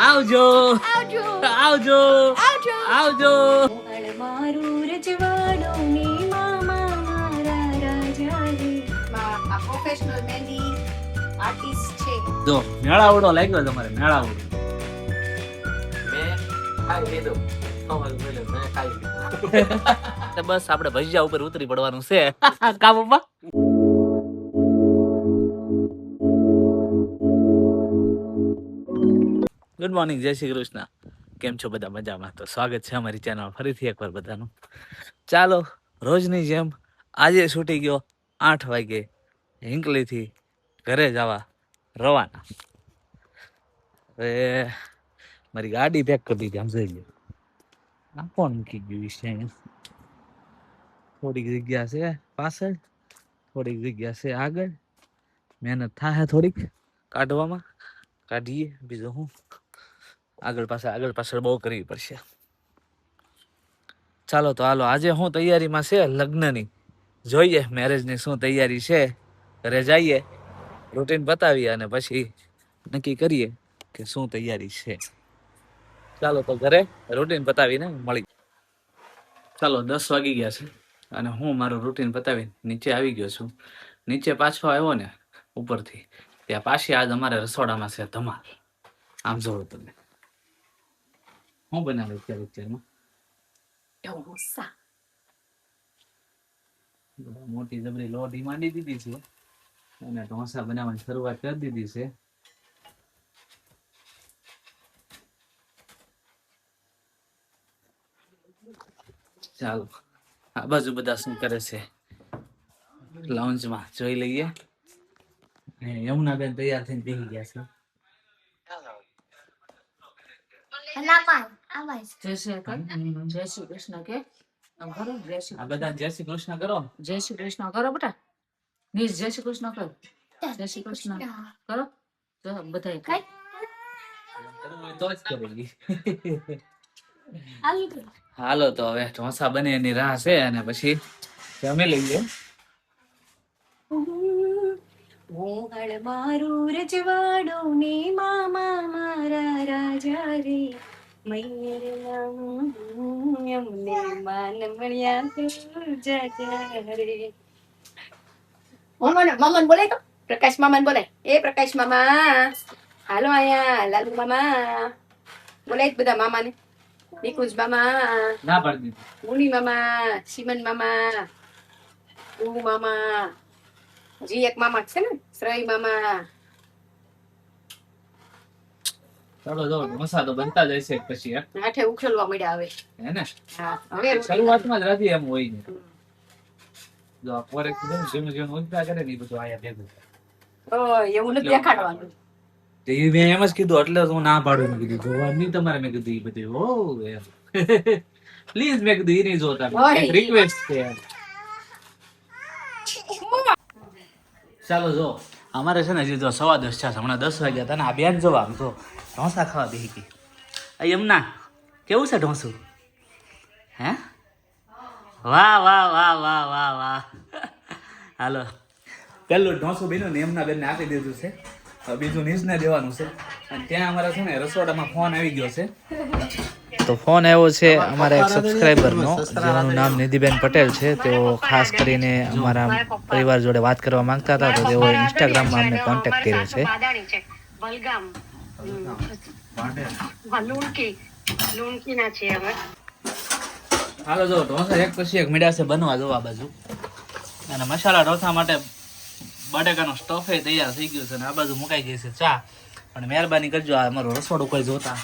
આવજો આવજો આવજો આવજો આવજો. મારું રજવાડું ને મામા મારા રાજા રે. આ પ્રોફેશનલ મહેંદી આર્ટિસ્ટ છે. જો મેળાવડો લાગ્યો તમારે મેળાવડો. મેં ખાઈ લીધું. મેં ખાઈ લીધું. તો બસ આપણે ભજીયા ઉપર ઉતરી પડવાનું છે કાબુમાં. ગુડ મોર્નિંગ, જય શ્રી કૃષ્ણ. કેમ છો બધા? મજામાં? તો સ્વાગત છે અમારી ચેનલ ફરીથી એકવાર બધાનું. ચાલો રોજની જેમ આજે છૂટી ગયો 8 વાગે હિંકલીથી ઘરે જવા રવાના. હવે મારી ગાડી પેક કરી દીધી. આમ જોઈ લો, આ કોણ મૂકી ગયું છે અહીંયા? થોડીક જગ્યા છે પાછળ, થોડીક જગ્યા છે આગળ. મહેનત થાય થોડીક કાઢવામાં, કાઢીએ. બીજું હું, આગળ પાછળ બહુ કરવી પડશે. ચાલો તો હાલો, આજે હું તૈયારીમાં છે લગ્નની. જોઈએ મેરેજની શું તૈયારી છે. ઘરે જઈએ, રૂટીન બતાવીએ અને પછી નક્કી કરીએ કે શું તૈયારી છે. ચાલો તો ઘરે રૂટીન બતાવીને મળી. ચાલો 10 વાગી ગયા છે અને હું મારું રૂટીન બતાવીને નીચે આવી ગયો છું. નીચે પાછો આવ્યો ને ઉપરથી, ત્યાં પાછી આજ અમારે રસોડામાં છે ધમાલ. આમ જોવો તમે હું બનાવ્યું છે પિક્ચરમાં. ઢોસા. મોટી જબરી લોટી માંડી દીધી છે અને ઢોસા બનાવવાની શરૂઆત કરી દીધી છે. ચાલો આ બાજુ બધા શું કરે છે લાઉન્જમાં જોઈ લઈએ. યમુનાબેન તૈયાર થઈને બેસી ગયા છે. જય શ્રી કૃષ્ણ કે આમ કરો. આ બધા જય શ્રી કૃષ્ણ કરો. જય શ્રી કૃષ્ણ કરો બેટા. નીર જય શ્રી કૃષ્ણ કરો. જય શ્રી કૃષ્ણ કરો. તો બધાય કઈ કરવું હોય તો જ કરેલી. હાલો તો હવે ઢોસા બને એની રાહ છે અને પછી જમી લઈએ. મોહળ મારું રજવાડું ને મામા મારા રાજા રે. મૈયર નામ એમને માન મળ્યા જાજા રે. મામન બોલે તો પ્રકાશ મામન બોલે. એ પ્રકાશ મામા હાલો આયા. લાલુ મામા બોલે બધા મામાને. નિકુંજ મામા, ના પાડી દીધી. મુની મામા, સિમન મામા, ઉ મામા, હજી એક મામા છે ને શ્રય મામા. ચાલો જો ઢોસા તો બનતા જ હશે પછી હાથે ઉખેલવા મળ્યા હવે. હે ને. હા હવે શરૂઆતમાં જ રાજી એમ હોય ને. જો આ પોરે જેમ જેમ ઉજતા કરે ને એ બધું આયા ભેગું. એવું નથી દેખાડવાનું. તે મેં એમ જ કીધું એટલે હું ના પાડું. મેં કીધું જોવા નહીં તમારે. મેં કીધું એ બધું ઓ એમ પ્લીઝ મેં કીધું એ નહીં જોતા. રિક્વેસ્ટ છે એમ. ચાલો જો અમારે છે ને હજી જો 10:15 છે. હમણાં 10 વાગ્યા હતા ને આ બેન જોવા આમ તો ઢોસા ખાવા બેસી ગઈ. યમુના કેવું છે ઢોસું? હે વાહ વાહ વાહ વાહ વાહ વાહ. હાલો પેલું ઢોસું બન્યું ને એમના બેનને આપી દીધું છે. હવે બીજું નીચને દેવાનું છે. અને ત્યાં અમારા છે ને રસોડામાં ફોન આવી ગયો છે. તો ફોન આવ્યો છે અમારા એક સબસ્ક્રાઇબરનો, જેનું નામ નિધિબેન પટેલ છે. તેઓ ખાસ કરીને અમારા પરિવાર જોડે વાત કરવા માંગતા હતા, તો તેઓએ ઇન્સ્ટાગ્રામમાં અમને કોન્ટેક્ટ કર્યો છે. હાલો જો ઢોસા એક પછી એક મીડિયા છે બનવા જોવા બાજુ. અને મસાલા ઢોસા માટે બટેકાનો સ્ટફ તૈયાર થઈ ગયો છે અને આ બાજુ મુકાઈ ગઈ છે ચા. પણ મહેરબાની કરજો આ અમારું રસોડું કોઈ જોતા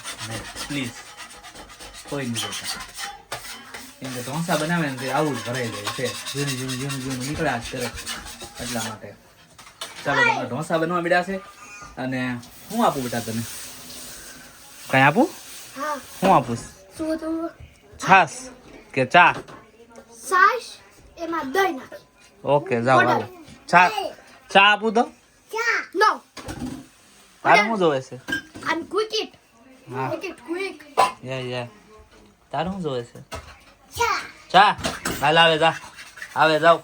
પ્લીઝ, કોઈ નહીં જોતા. કેમ કે ઢોસા બનાવે ને તે આવું જ ભરાઈ જાય છે. ઝીણું નીકળ્યા જ કરે એટલા માટે. ચાલો તમારે ઢોસા બનવા મળ્યા છે. અને હું આપું બેટા તને? કઈ આપું? હું આપું? છાસ કે ચા? છાશ એમાં દહીં નાખ. ઓકે જાઓ હાલો. ચા આપું તો? નો તારે શું જોવે છે? અને ક્વિક ઇટ. હા ક્વિક. યા તારે શું જોવે છે? ચા હાલ આવે જાઓ.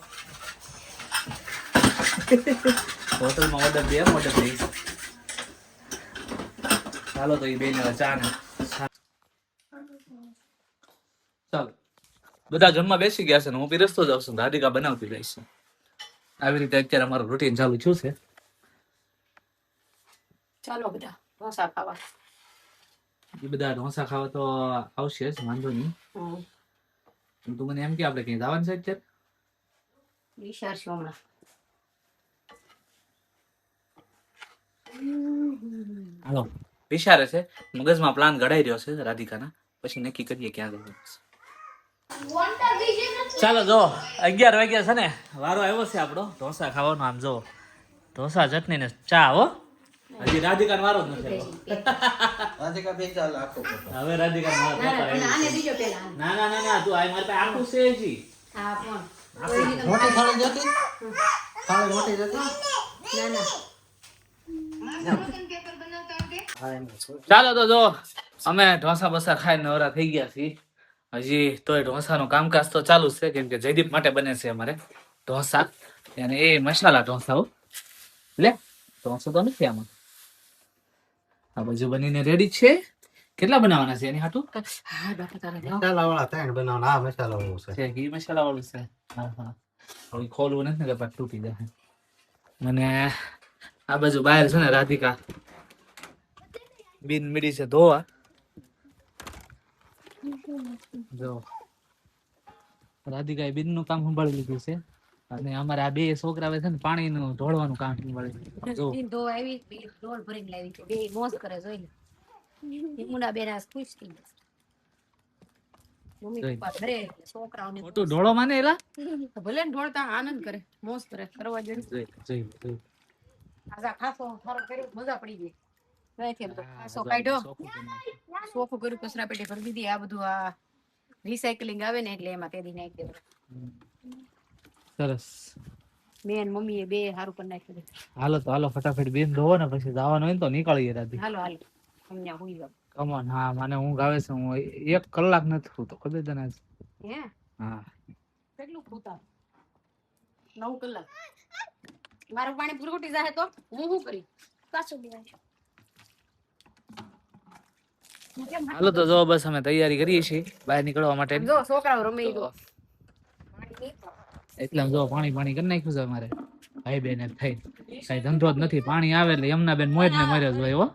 હોટલમાં ઓર્ડર દે. ચાલો તો એ બેન ચા ને ચાલો બધા જમવા બેસી ગયા છે ને હું પીરસતો જાઉં છું, રાધિકા બનાવતી રહીશ. આવી રીતે અત્યારે અમારું રૂટીન ચાલુ થયું છે. ચાલો બધા ઢોસા ખાવા. એ બધા ઢોસા ખાવા તો આવશે જ, વાંધો નહીં. તું મને એમ કે આપણે કઈ જવાનું છે અત્યારે? વિચારશું હમણાં. હાલો વિચારે છે, મગજમાં પ્લાન ઘડાઈ રહ્યો છે રાધિકાના, પછી નક્કી કરીએ ક્યાં જવાનું છે. ચાલો જો 11 વાગ્યા છે ને, વારો આવ્યો છે આપણો ઢોસા ખાવાનો. આમ જો ઢોસા ચટણી ને ચા. હો હજી રાધિકા વારો જ નથી આવ્યો. હવે રાધિકા વારો આને બીજો પેલા ના ના ના ના તું આ મારી પાસે આખું છે જી. હા પણ મોટી થાળી જતી થાળી મોટી જતી ના હા એમ છો ચાલો તો જો અમે ઢોસા બસા ખાઈને નવરા થઈ ગયા છીએ. હજી તોય ઢોસાનું કામકાજ તો ચાલુ જ છે, કેમ કે જયદીપ માટે બને છે અમારે ઢોસા, અને એ મસાલા ઢોસા. હો લે ઢોસો તો નથી આમાં. આ બાજુ બનીને રેડી છે. કેટલા બનાવવાના છે એની હાટું? હા બાપા તારા મસાલા વાળા ત્રણ બનાવવાના. આ મસાલા વાળું છે છે ઘી મસાલા વાળું છે. હા હા હવે ખોલવું નથી ને કે પાછું તૂટી જાય. મને આ બાજુ બહાર છે ને રાધિકા બિન મીડી છે ધોવા. જો રાધિકાએ બિન નું કામ સંભાળી લીધું છે, અને અમારે આ બે છોકરા છે ને પાણીનું ઢોળવાનું કામ સંભાળી લીધું. જો ધો આવી ડોલ ભરીને લાવી છે. બે મોજ કરે જોઈ લે. યમુના બેન આ ખુશ થઈ ગઈ. મમ્મી પપ્પા ઘરે એટલે છોકરાઓને મોટું ઢોળો માને એલા. ભલે ને ઢોળતા આનંદ કરે, મોજ કરે, કરવા જોઈએ. જોઈ જોઈ જોઈ. આજા ખાસો સારો કર્યો, મજા પડી ગઈ. અહીંથી એમ તો ખાસો કાઢ્યો, સોફું કર્યું, કચરા પેટી ભરી દીધી. આ બધું આ રિસાયકલિંગ આવે ને એટલે એમાં તેદી નાખી દેવું. સરસ. બેન મમ્મી એ બે સારું કરી નાખ્યું. હાલો તો હાલો ફટાફટ બેન ધોવો ને પછી જવાનું હોય ને તો નીકળીએ રાધી. હાલો હાલો અમને હુઈ જાવ. કમોન. હા મને ઊંઘ આવે છે. હું 1 કલાક નથી સૂતો ખબર તને આજ? હે હા કેટલું ખૂતા 9 કલાક. મારું પાણી પૂરું ઉઠી જાય તો હું શું કરી પાછું દેવાય. હાલો તો જો બસ અમે તૈયારી કરીએ છીએ બહાર નીકળવા માટે. જો છોકરાઓ રમે તો એટલે આમ જો પાણી પાણી કરી નાખ્યું છે અમારે ભાઈ બેન થઈ. કઈ ધંધો જ નથી. પાણી આવે એટલે યમુના બેન મોજ ને મરે જ હોય. હો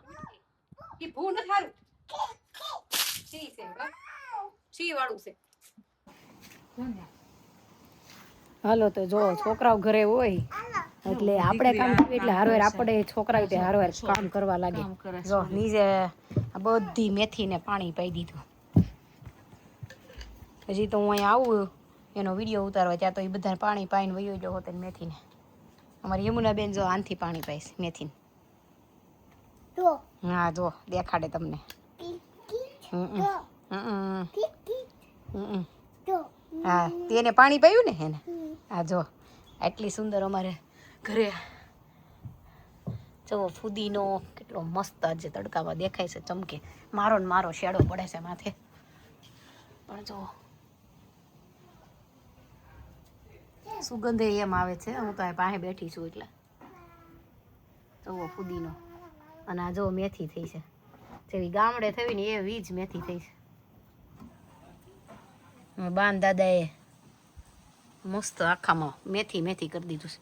ઈ ભૂ ન થારું સી છે સી વાળું છે. હાલો તો જો છોકરાઓ ઘરે હોય એટલે આપણે કામ કરીએ એટલે હારવાર આપણે છોકરાઓ તે હારવાર કામ કરવા લાગે. જો નીચે આ બધી મેથીને પાણી પાઈ દીધું. હજી તો હું અહીંયા આવું એનો વિડીયો ઉતારવા, ત્યાં તો એ બધા પાણી પાઈને વયો ગયો હોત મેથીને. અમારી યમુના બેન જો આનથી પાણી પાઈશ મેથીને. હા જો દેખાડે તમને. હા તેને પાણી પાયું ને એને. હા જો આટલી સુંદર અમારે ઘરે જો ફુદીનો કેટલો મસ્ત આજે તડકામાં દેખાય છે, ચમકે. મારો ને મારો શેડો પડે છે માથે, પણ જો સુગંધ એમ આવે છે. હું તો અહીં પાસે બેઠી છું એટલે જુઓ ફુદીનો. અને આ જો મેથી થઈ છે, જેવી ગામડે થઈ ને એવી જ મેથી થઈ છે. બાન દાદાએ મસ્ત આખામાં મેથી મેથી કરી દીધું છે.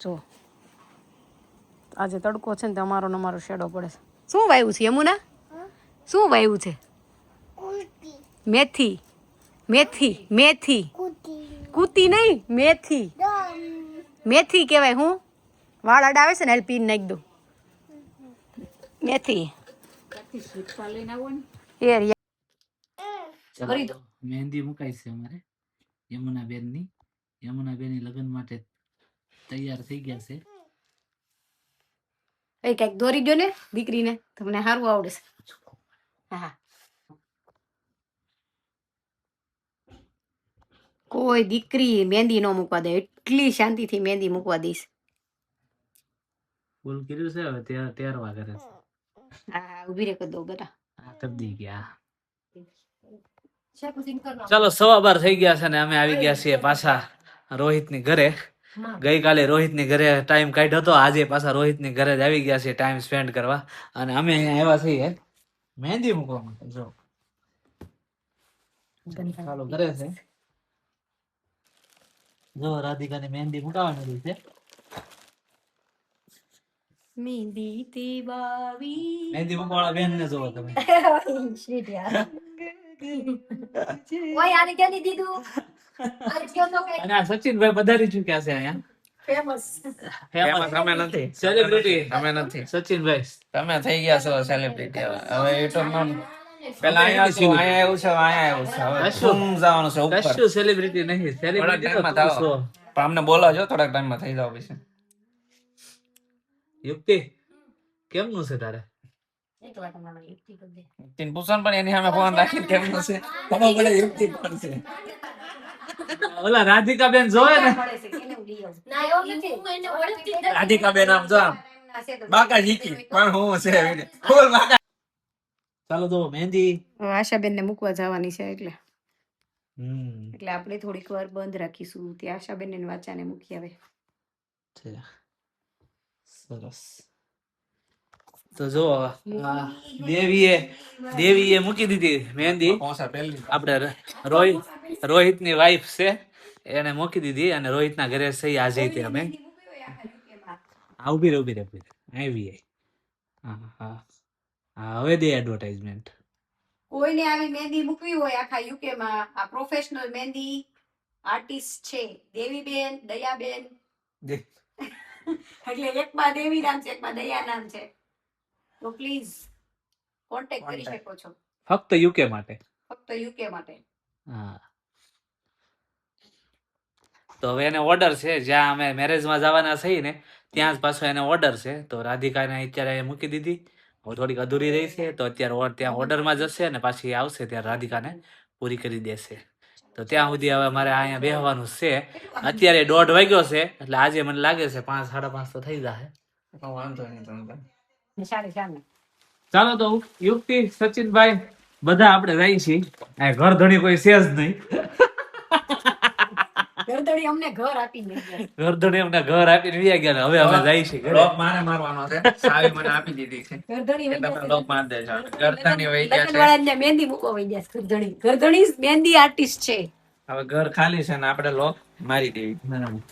જો આજે તડકો છે ને અમારો ને અમારો શેડો પડે છે. શું વાવ્યું છે યમુના? શું વાવ્યું છે? મેથી મેથી મેથી કૂતી નહીં, મેથી મેથી કહેવાય. હું વાળ અડાવે છે ને એટલે પીન નાખી દઉં મેથી. મહેંદી મુકાઈ છે અમારે યમુના બેન ની. યમુના બેન લગ્ન માટે તૈયાર થઈ ગયા છે. એ કઈક દોરી ગયો ને દીકરીને, તમને સારું આવડે છે. હા કોઈ દીકરી મહેંદી ન મૂકવા દે, એટલી શાંતિથી મહેંદી મૂકવા દઈશ. ફૂલ કર્યું છે હવે તેરવા કરે છે. હા ઉભી રે કરી દઉં બેટા. આ કરી દી ગયા. ચાલો 12:15 થઈ ગયા છે ને અમે આવી ગયા છીએ પાછા રોહિતની ઘરે. ગઈકાલે રોહિતની ઘરે ટાઈમ કાઢ્યો હતો, આજે પાછા રોહિતની ઘરે જ આવી ગયા છીએ ટાઈમ સ્પેન્ડ કરવા. અને અમે અહીંયા આવ્યા છીએ મહેંદી મૂકવા માટે જો ચાલો કરે છે. જો રાધિકાની મહેંદી મુકાવાની છે. મહેંદી તે બાવી મહેંદી મૂકવાવાળા બેન ને જોવો તમે. ઓય આને ક્યાં દીધું આજ કયો તો કે અને આ સચિનભાઈ પધારી ચૂક્યા છે અહીંયા. ફેમસ ફેમસ અમે નથી. સેલિબ્રિટી અમે નથી. સચિનભાઈ. તમે થઈ ગયા છો સેલિબ્રિટી. હવે યુટ્યુબ માં પેલા અહીંયા છું, અહીંયા આવ્યું છે, અહીંયા આવ્યું છે. હવે કશું. શું જવાનું છે ઉપર? કશું સેલિબ્રિટી નહીં. થોડાક સેલિબ્રિટી તો ટાઈમમાં તું થાવ. છો. પણ અમને બોલાવજો થોડાક ટાઈમમાં થઈ જાવ પછી. યુક્તિ કેમનું છે તારે? એક વાર તમારો યુક્તિ કરી દે તીન પૂછન પણ એની સામે ફોન રાખીને કેમનું છે ખબર પડે યુક્તિ કોણ છે. ઓલા રાધિકા બેન જોવે ને પડે છે કેને લઈ આવું ના એવું નથી હું એને ઓળખતી જ નથી. રાધિકા બેન આમ જો આમ ના છે તો બાકા શીખી પણ હું છે ફૂલ બાકા. ચાલો જો મહેંદી. આશાબેન ને મૂકવા જવાની છે એટલે હમ એટલે આપણે થોડીક વાર બંધ રાખીશું ત્યાં આશાબેન ને વાચાને મૂકી આવે છે. સરસ. તો જો આ દેવીએ મૂકી દીધી મહેંદી. પહોંચા પહેલી આપણે રોહિતની વાઈફ છે એને મૂકી દીધી અને રોહિતના ઘરે સહી આજે તે અમે ઉભી રહે આવી. હા હા હા હવે દે એડવર્ટાઇઝમેન્ટ. કોઈને આવી મહેંદી મૂકવી હોય આખા યુકે માં આ પ્રોફેશનલ મહેંદી આર્ટિસ્ટ છે દેવીબેન દયાબેન એટલે એકમાં દેવી નામ છે એકમાં દયા નામ છે તો પ્લીઝ કોન્ટેક્ટ કરી શકો છો ફક્ત યુકે માટે. ફક્ત યુકે માટે હા તો હવે એને ઓર્ડર છે જ્યાં અમે મેરેજમાં જવાના છીએ ને ત્યાં જ પાછો એને ઓર્ડર છે. તો રાધિકાને અત્યારે મૂકી દીધી. હવે થોડીક અધૂરી રહી છે તો અત્યારે ત્યાં ઓર્ડરમાં જશે ને પાછી આવશે ત્યારે રાધિકાને પૂરી કરી દેશે. તો ત્યાં સુધી હવે મારે અહીંયા બેહવાનું છે. અત્યારે 1:30 વાગ્યો છે એટલે આજે મને લાગે છે 5, 5:30 તો થઈ જશે. વાંધો નહીં તમને. સારી ચાલો તો યુક્તિ સચિનભાઈ બધા આપણે જઈએ છીએ. આ ઘર ધણી કોઈ છે જ નહીં. ગરદડી અમને ઘર આપીને ગયા. ઘર ધણી અમને ઘર આપીને વયા ગયા ને હવે અમે જઈએ છીએ ઘરે. લોક મારે મારવાનો છે. સાવી મને આપી દીધી છે ગરદડી કે તમે લોક માર દેજો. ગરદની વહી ગયા છે. લગ્નવાળાને મહેંદી મૂકવા વઈ ગયા છે ગરદડી મહેંદી આર્ટિસ્ટ છે હવે ઘર ખાલી છે ને આપણે લોક મારી દેવી. બરાબર.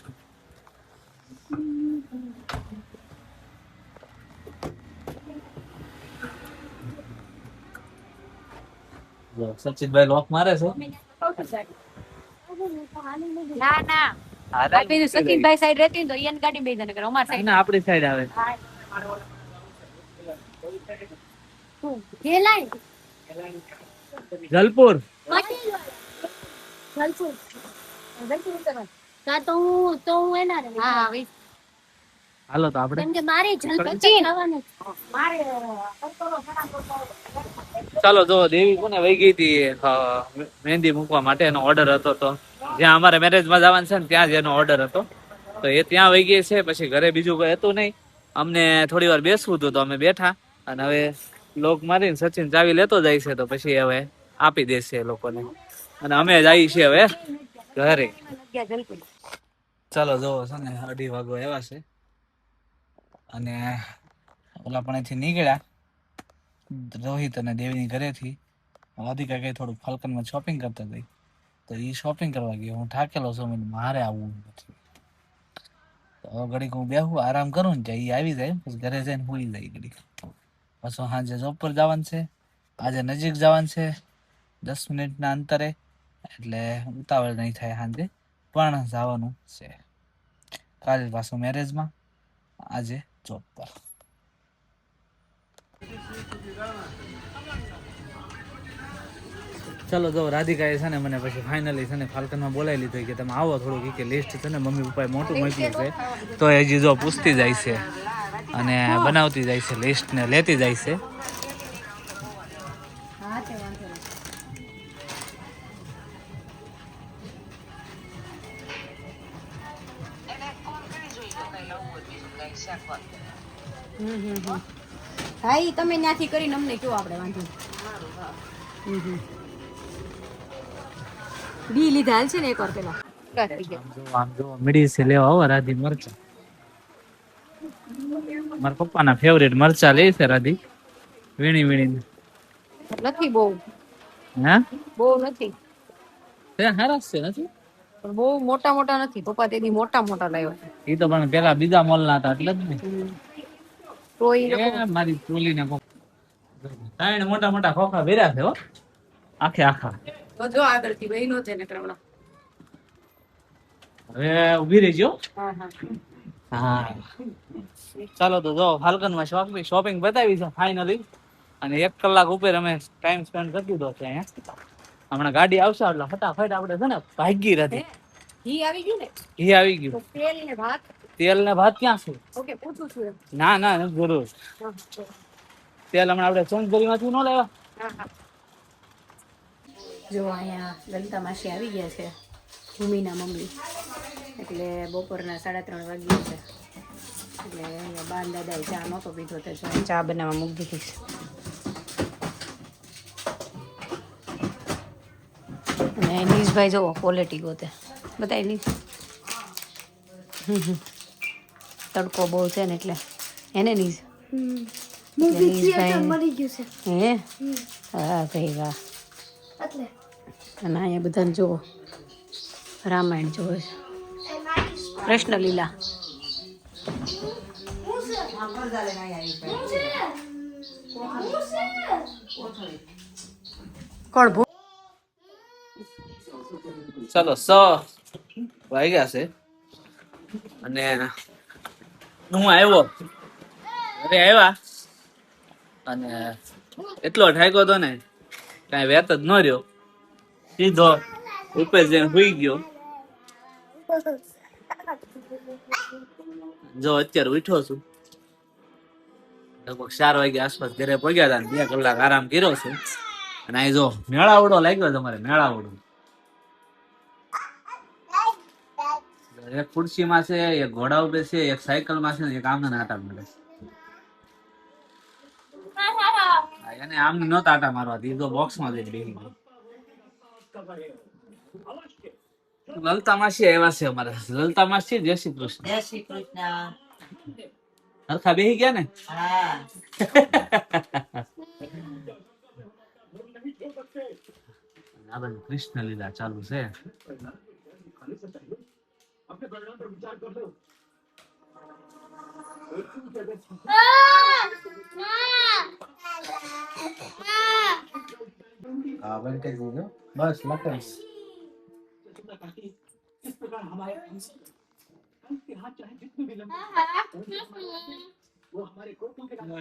જો સચિનભાઈ લોક મારે છે. ના ના આપી દઉં સચિનભાઈ સાઈડ રહેતી ને તો ઈયન ગાડી બેસી જાય અમાર સાઈડ ના આપણી સાઈડ આવે. ગેલાય જલપુર. જલપુર તો હું એના રે હા હા હાલો તો આપણે કેમ કે મારે જલપુર ખાવાનું ચાલો જો દેવી કોને વહી ગઈ હતી મહેંદી મૂકવા માટે એનો ઓર્ડર હતો. તો જ્યાં અમારે મેરેજમાં જવાનું છે ને ત્યાં જ એનો ઓર્ડર હતો તો એ ત્યાં વહી ગઈ છે. પછી ઘરે બીજું કોઈ હતું નહીં. અમને થોડી વાર બેસવું હતું તો અમે બેઠા અને હવે લોક મારીને સચિન ચાવી લેતો જાય છે તો પછી હવે આપી દેશે એ લોકોને અને અમે જઈએ છીએ હવે ઘરે. ચાલો જોવો છે ને 2:30 વાગો આવ્યા છે અને ઓલા પણ અહીંથી નીકળ્યા રોહિત અને દેવીની ઘરેથી. રાધિકા કઈ થોડુંક ફાલ્કનમાં શોપિંગ કરતા હતી તો એ શોપિંગ કરવા ગયો. હું થાકેલો છું મને મારે આવવું નથી તો હવે ઘડીક હું બેહું આરામ કરું ને ત્યાં એ આવી જાય પછી ઘરે જઈને સુઈ જાય ઘડીક. પાછું સાંજે જોબ પર જવાનું છે. આજે નજીક જવાનું છે 10 મિનિટના અંતરે એટલે ઉતાવળ નહીં થાય. સાંજે પણ જવાનું છે. કાલે પાછું મેરેજમાં આજે જોબ પર. ચાલો જો રાધિકાએ છે ને મને પછી ફાઇનલી છે ને ફાલ્કનમાં બોલાવી લીધો કે તમે આવો થોડુંક કે લિસ્ટ છે ને મમ્મી પપ્પાએ મોટું મોકલ્યું છે તો એ હજી જો પૂછતી જાય છે અને બનાવતી જાય છે લિસ્ટ ને લેતી જાય છે. હા ઈ તમે ત્યાંથી કરીને અમને કયો આપણે વાંધો બી લીધા હાલ છે ને એકવાર પેલા આમ જો મીડી છે લેવા આવો રાધી મરચા. મારા પપ્પાના ફેવરેટ મરચા લે છે રાધી વીણી વીણીને. નથી બહુ હે બહુ નથી તે હારા છે નથી પણ બહુ મોટા મોટા નથી પપ્પા તેદી મોટા મોટા લાવ્યા એ તો પણ પેલા બીજા મોલ ના હતા એટલે જ ને તો ઈ લોકો એ મારી ચોલી ને ત્રણ મોટા મોટા ખોખા ભર્યા છે હો આખે આખા તો જો આગળથી બહેનો છે ને હમણાં હવે ઉભી રહેજો હા હા હા ચાલો તો જો ફાલ્કન માં શોપિંગ બતાવી છે ફાઇનલી અને 1 કલાક ઉપર અમે ટાઈમ સ્પેન્ડ કરી દીધો છે અહીંયા હમણાં ગાડી આવશે એટલે ફટાફટ આપણે છે ને ભાગી હતી ઘી આવી ગયું ને ઘી આવી ગયું તો તેલ ને ભાત તેલ ને ભાત ક્યાં છે ઓકે પૂછું છું એમ ના ના નથી જરૂર હા તેલ હમણાં આપણે ચંદગરીમાંથી ન લેવા હા જો અહીંયા લલિતા માસી આવી ગયા છે ભૂમિના મમ્મી એટલે બપોરના 3:30 વાગ્યા છે એટલે અહીંયા બાન દાદાએ ચા નહોતો પીધો તો જો ચા બનાવવા મૂકી દીધી છે અને નીશભાઈ જુઓ ક્વોલિટી ગોતે બતાવી નીશ તડકો બહુ છે ને એટલે એને નીશ હે હા ભાઈ વાહ અને અહીંયા બધાને જુઓ રામાયણ જોવે છે કૃષ્ણ લીલા કોણ ભૂ ચાલો વાગ્યા છે અને હું આવ્યો અરે આવ્યા અને એટલો ઠાક્યો તો ને કાંઈ વેત જ ન રહ્યો સીધો ઉપર જઈને સુઈ ગયો જો અત્યારે ઉઠ્યો છું લગભગ 4 વાગ્યા આસપાસ ઘરે પગ્યા હતા 2 કલાક આરામ કર્યો છે અને અહીં જો મેળાવડો લાગ્યો તમારે મેળાવડો એક ખુરશીમાં છે એક ઘોડા ઉપર છે એક સાયકલ માં છે ને એક આમને આટા મળે એને આમને નહોતા આટા મારવા દીધો બોક્સ માં જઈને બેસી ગયો લલતા માસી આવ્યા છે અમારે લલતા માસી જય શ્રી કૃષ્ણ હરખા બેસી ગયા ને આ બાજુ કૃષ્ણ લીલા ચાલુ છે બસ લખેશ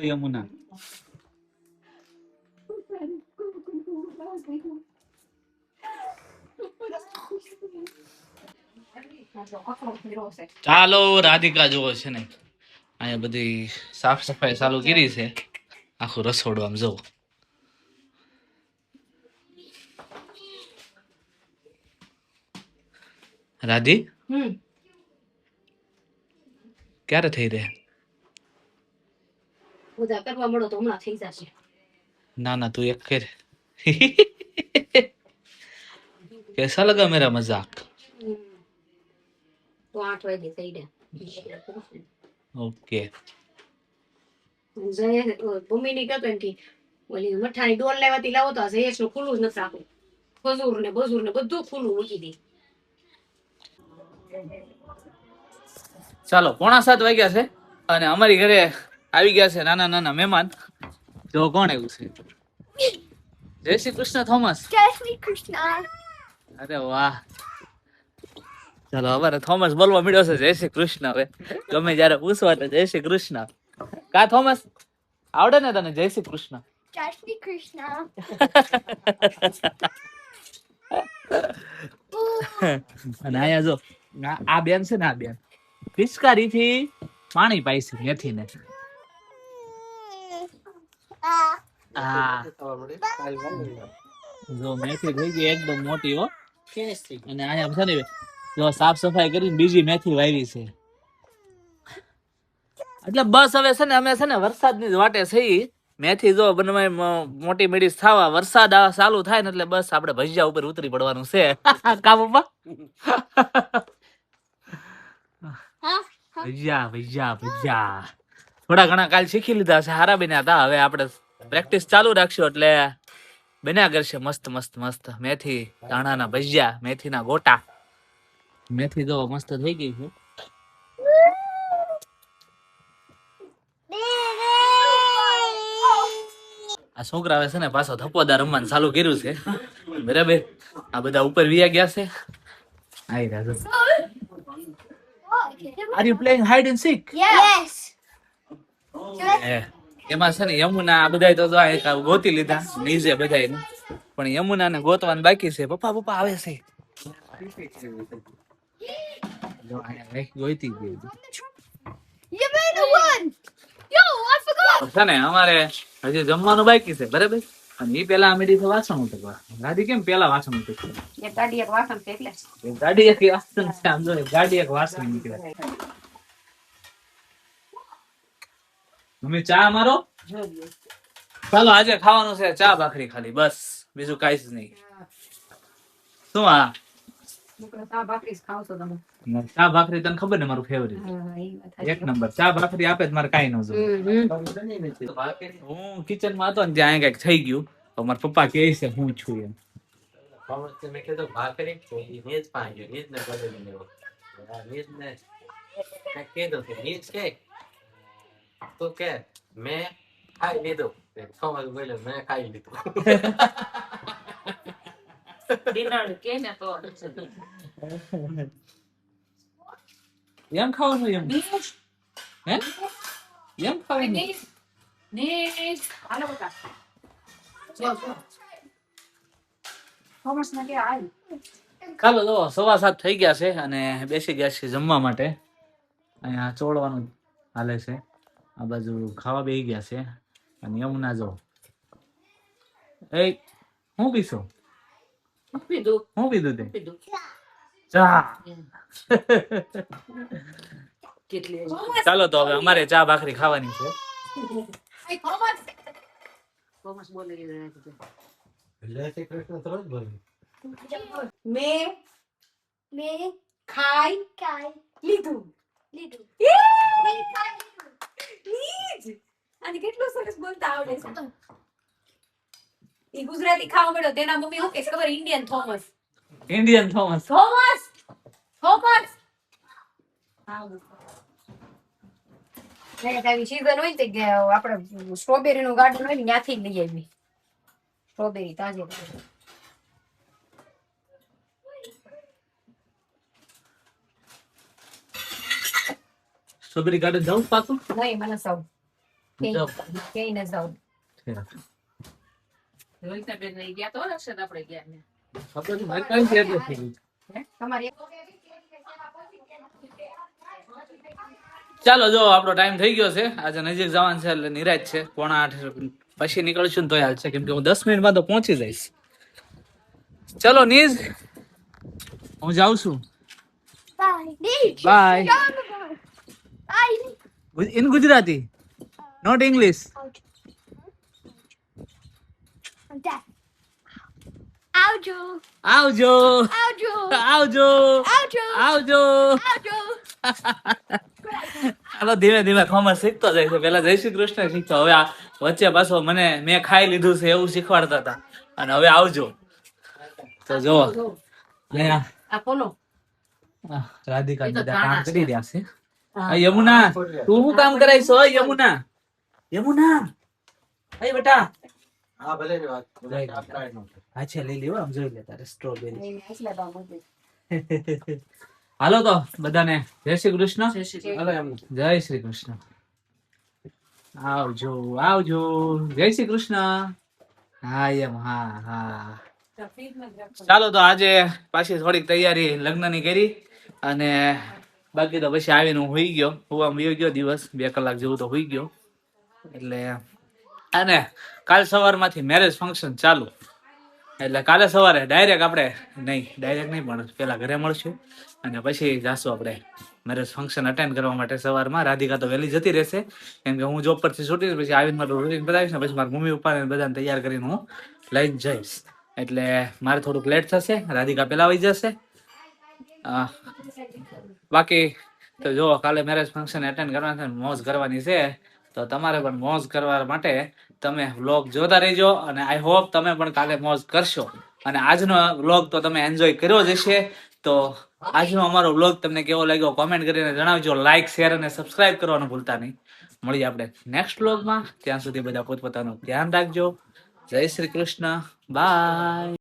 યમુના ચાલો રાધિકા જોવો છે ને અહીંયા બધી સાફ સફાઈ ચાલુ કરી છે આખું રસોડું આમ જોવો રાધી ક્યારે થઈ રહ્યા પૂજા કરવા મળો તો હમણાં થઈ જશે ના ના તું એક કર कैसा लगा मेरा मजाक તો 8 વાગે થઈ ગયા ओके ભૂમિની કહેતો એમ કે ઓલી મઠાની ડોલ લેવાતી લાવો તો આ જયેશ નું ખુલ્લું જ નથી રાખવું ખજૂર ને બધું ખુલ્લું મૂકી દે ચાલો 6:45 વાગ્યા છે અને અમારી ઘરે આવી ગયા છે નાના નાના મહેમાન જો કોણ આવ્યું છે જય શ્રી કૃષ્ણ થોમસ જય શ્રી કૃષ્ણ અરે વાહ ચાલો અમારે થોમસ બોલવા મળ્યો છે જય શ્રી કૃષ્ણ હવે ગમે જયારે પૂછવા તો જય શ્રી કૃષ્ણ કા થોમસ આવડે ને તને જય શ્રી કૃષ્ણ જય શ્રી કૃષ્ણ અને અહીંયા જો આ બેન છે ને આ બેન પિચકારી થી પાણી પાઈ છે મેથી ને હા જો મેથી થઈ ગઈ એકદમ મોટી હો અને અહીંયા છે ને જો સાફ સફાઈ કરીને બીજી મેથી વાવી છે એટલે બસ હવે છે ને અમે છે ને વરસાદની જ વાટે થઈ મેથી જો બનવાય મોટી મેડી થાવા વરસાદ ચાલુ થાય ને એટલે બસ આપણે ભજીયા ઉપર ઉતરી પડવાનું છે કાબુમાં ભજીયા થોડા ઘણા કાલ શીખી લીધા છે હારા બન્યા હતા હવે આપણે પ્રેક્ટિસ ચાલુ રાખશું એટલે બન્યા કરશે મસ્ત મસ્ત મસ્ત મેથી દાણાના ભજીયા, મેથીના ગોટા. મેથી જો મસ્ત થઈ ગઈ છે. આ છોકરા આવે છે ને પાછો થપ્પોદાર રમવાનું ચાલુ કર્યું છે. બરાબર, આ બધા ઉપર વિયા ગયા છે. આઈ રહ્યા છે. Are you playing hide and seek? Yes. એમાં છે ને યમુના આ બધા તો ગોતી લીધા નીચે બધા, પણ યમુના ને ગોતવાનું બાકી છે. પપ્પા પપ્પા આવે છે. જો અહીંયા ગોતી ગઈ You made the one. Yo, I forgot. છે ને. અમારે હજી જમવાનું બાકી છે. બરાબર, અને એ પેલા અમે દીધું વાસણ ઉતરવા. ગાડી કેમ પેલા વાસણ ઉતરશે? એક ગાડી એક વાસણ છે એટલે ગાડી એક વાસણ છે. આમ જો ગાડી એક વાસણ નીકળે. મમ્મી ચા મારો. ચાલો આજે ખાવાનું છે ચા ભાખરી ખાલી, બસ બીજું કાંઈ જ નહીં. શું આ ચા ભાખરી જ ખાવ છો તમે? ચા ભાખરી તને ખબર ને મારું ફેવરિટ, એક નંબર. ચા ભાખરી આપે જ મારે કાંઈ ન જોઈએ. હું કિચન માં હતો ને ત્યાં કઈક થઈ ગયું. તો મારા પપ્પા કહે છે હું છું એમ. મેં કીધું ભાખરી નીચ પાંજ્યું, નીચ ને બદલી લેવો. નીચ ને કઈક કીધું કે નીચ કે તું કે મેં ખાઈ લીધું. થોમસ બોલ્યો મેં ખાઈ લીધું. એમ ખાવાનું એમ હે એમ ખાવાનું. ચાલો તો 7:15 થઈ ગયા છે અને બેસી ગયા છે જમવા માટે. અહીંયા ચોળવાનું હાલે છે, આ બાજુ ખાવા બેસી ગયા છે. અને યમુના જો એ હું પીશો? હું પીધું તે ચા. ચાલો તો હવે અમારે ચા ભાખરી ખાવાની છે. જય શ્રી કૃષ્ણ તો જ બોલ્યું. Me. ખાઈ Kai. લીધું. Little. અને કેટલું સરસ બોલતા આવડે છે. ઈ ગુજરાતી ખાવા મળ્યો તેના મમ્મી શું કે ખબર? Indian Thomas. Indian Thomas. Thomas Thomas આવી સીઝન હોય ને કે આપણે સ્ટ્રોબેરી નું ગાર્ડન હોય ને ત્યાંથી લઈ આવી સ્ટ્રોબેરી તાજી. સ્ટ્રોબેરી ગાર્ડન જાઉં પાછું? નહીં મને સૌ જાઉં. ક્યાંય ન જાઉં. ખબર છે, મારે કાંઈ યાદ નથી. તમારી ચાલો જો આપણો ટાઈમ થઈ ગયો છે. આજે નજીક જવાનું છે એટલે નિરાજ છે. 7:45 પછી નીકળશું ને તોય હાલ છે, કેમ કે હું 10 મિનિટમાં તો પહોંચી જઈશ. ચલો નીજ હું જાઉં છું. Bye. Neat. Bye. Bye. In Gujarati, not English. Dad. Aujo. આવજો Aujo. આવજો Aujo. આવજો. Aujo. હાલો ધીમે ધીમે ખમણ શીખતો જાય છે. પેલા જય શ્રી કૃષ્ણ શીખતો, હવે આ વચ્ચે પાછો મને મેં ખાઈ લીધું છે એવું શીખવાડતા હતા. અને હવે આવજો. તો જો અહીંયા આ કોનો રાધિકા બધા કામ કરી રહ્યા છે. આ યમુના તું શું કામ કરાય છો? યમુના યમુના અય બેટા હા ભલે ની વાત. કાંઈ નહોતું. અચ્છા લઈ લેવો, આમ જોઈ લે તારે સ્ટ્રોબેરી. એટલે તો મોટી હાલો તો બધાને જય શ્રી કૃષ્ણ. હાલો એમ. જય શ્રી કૃષ્ણ. આવજો આવજો. જય શ્રી કૃષ્ણ. હા એમ હા હા. ચાલો તો આજે પાછી થોડીક તૈયારી લગ્નની કરી અને બાકી તો પછી આવીને હું હુઈ ગયો. હું આમ વયો ગયો દિવસ 2 કલાક જેવું તો હુઈ ગયો. એટલે અને કાલ સવારમાંથી મેરેજ ફંક્શન ચાલુ. એટલે કાલે સવારે ડાયરેક્ટ આપણે ડાયરેક્ટ નહીં પણ પેલા ઘરે મળશું અને પછી જાશું આપણે મેરેજ ફંક્શન અટેન્ડ કરવા માટે સવારમાં. રાધિકા તો વહેલી જતી રહેશે કેમ કે હું જોબ પરથી છૂટીશ પછી આવીને મારું રૂટીન બતાવીશ ને પછી મારા મમ્મી પપ્પાને બધાને તૈયાર કરીને હું લઈને જઈશ. એટલે મારે થોડુંક લેટ થશે, રાધિકા પેલા આવી જશે. બાકી તો જો કાલે મેરેજ ફંક્શન એટેન્ડ કરવાનું છે, મોજ કરવાની છે. તો તમારે પણ મોજ કરવા માટે તમે વ્લોગ જોતા રહેજો અને આઈ હોપ તમે પણ કાલે મોજ કરશો. અને આજનો વ્લોગ તો તમે એન્જોય કર્યો જ હશે. તો આજનો અમારો વ્લોગ તમને કેવો લાગ્યો કોમેન્ટ કરીને જણાવજો. લાઈક, શેર અને સબસ્ક્રાઇબ કરવાનું ભૂલતા નહીં. મળીએ આપણે નેક્સ્ટ વ્લોગમાં. ત્યાં સુધી બધા પોતપોતાનું ધ્યાન રાખજો. જય શ્રી કૃષ્ણ. બાય.